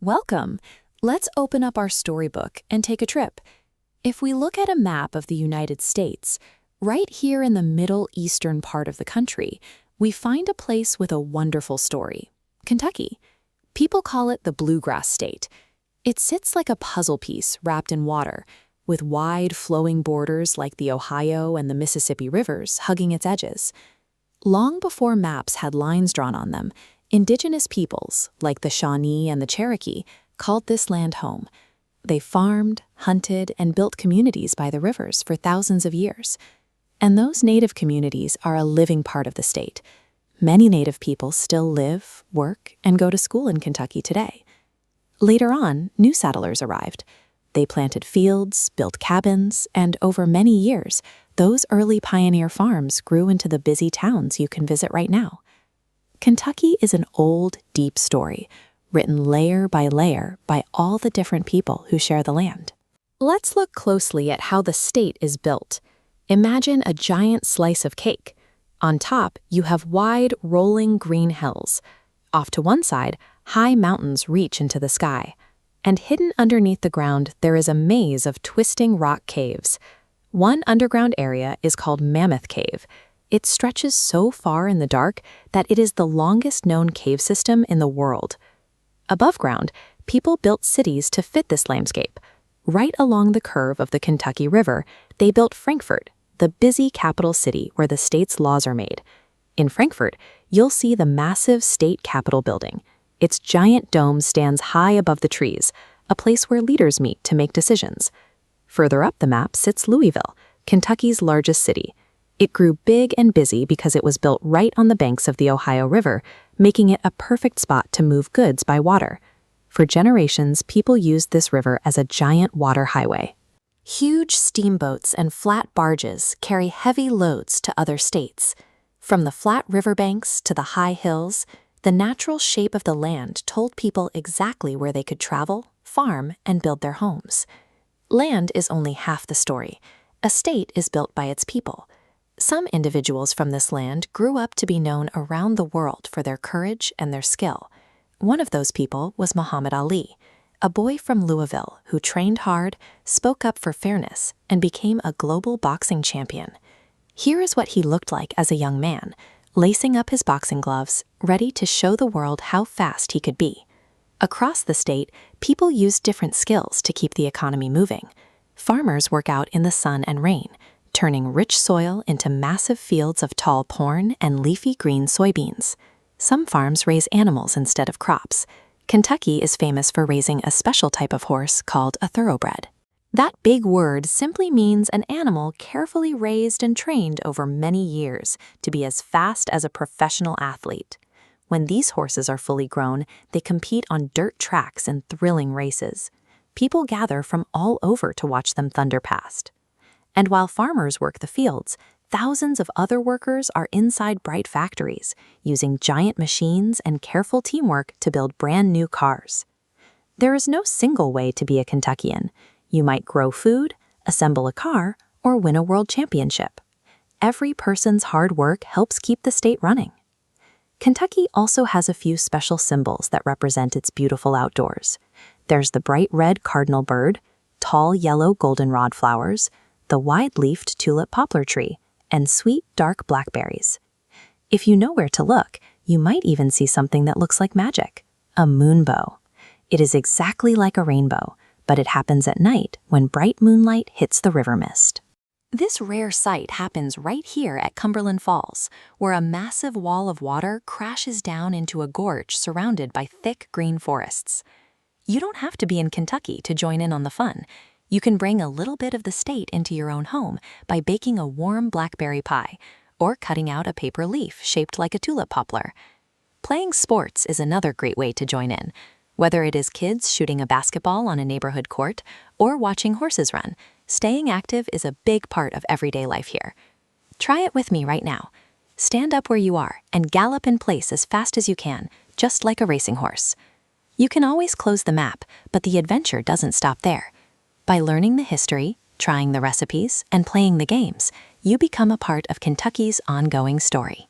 Welcome! Let's open up our storybook and take a trip. If we look at a map of the United States, right here in the middle eastern part of the country, we find a place with a wonderful story, Kentucky. People call it the Bluegrass State. It sits like a puzzle piece wrapped in water, with wide flowing borders like the Ohio and the Mississippi rivers hugging its edges. Long before maps had lines drawn on them, Indigenous peoples, like the Shawnee and the Cherokee, called this land home. They farmed, hunted, and built communities by the rivers for thousands of years. And those native communities are a living part of the state. Many native people still live, work, and go to school in Kentucky today. Later on, new settlers arrived. They planted fields, built cabins, and over many years, those early pioneer farms grew into the busy towns you can visit right now. Kentucky is an old, deep story, written layer by layer by all the different people who share the land. Let's look closely at how the state is built. Imagine a giant slice of cake. On top, you have wide, rolling green hills. Off to one side, high mountains reach into the sky. And hidden underneath the ground, there is a maze of twisting rock caves. One underground area is called Mammoth Cave. It stretches so far in the dark that it is the longest known cave system in the world. Above ground, people built cities to fit this landscape. Right along the curve of the Kentucky River, they built Frankfort, the busy capital city where the state's laws are made. In Frankfort, you'll see the massive state capitol building. Its giant dome stands high above the trees, a place where leaders meet to make decisions. Further up the map sits Louisville, Kentucky's largest city. It grew big and busy because it was built right on the banks of the Ohio River, making it a perfect spot to move goods by water. For generations, people used this river as a giant water highway. Huge steamboats and flat barges carry heavy loads to other states. From the flat riverbanks to the high hills, the natural shape of the land told people exactly where they could travel, farm, and build their homes. Land is only half the story. A state is built by its people. Some individuals from this land grew up to be known around the world for their courage and their skill. One of those people was Muhammad Ali, a boy from Louisville who trained hard, spoke up for fairness, and became a global boxing champion. Here is what he looked like as a young man, lacing up his boxing gloves, ready to show the world how fast he could be. Across the state, people use different skills to keep the economy moving. Farmers work out in the sun and rain, turning rich soil into massive fields of tall corn and leafy green soybeans. Some farms raise animals instead of crops. Kentucky is famous for raising a special type of horse called a thoroughbred. That big word simply means an animal carefully raised and trained over many years to be as fast as a professional athlete. When these horses are fully grown, they compete on dirt tracks in thrilling races. People gather from all over to watch them thunder past. And while farmers work the fields, thousands of other workers are inside bright factories, using giant machines and careful teamwork to build brand new cars. There is no single way to be a Kentuckian. You might grow food, assemble a car, or win a world championship. Every person's hard work helps keep the state running. Kentucky also has a few special symbols that represent its beautiful outdoors. There's the bright red cardinal bird, tall yellow goldenrod flowers, the wide-leafed tulip poplar tree, and sweet dark blackberries. If you know where to look, you might even see something that looks like magic, a moonbow. It is exactly like a rainbow, but it happens at night when bright moonlight hits the river mist. This rare sight happens right here at Cumberland Falls, where a massive wall of water crashes down into a gorge surrounded by thick green forests. You don't have to be in Kentucky to join in on the fun. You can bring a little bit of the state into your own home by baking a warm blackberry pie or cutting out a paper leaf shaped like a tulip poplar. Playing sports is another great way to join in. Whether it is kids shooting a basketball on a neighborhood court or watching horses run, staying active is a big part of everyday life here. Try it with me right now. Stand up where you are and gallop in place as fast as you can, just like a racing horse. You can always close the map, but the adventure doesn't stop there. By learning the history, trying the recipes, and playing the games, you become a part of Kentucky's ongoing story.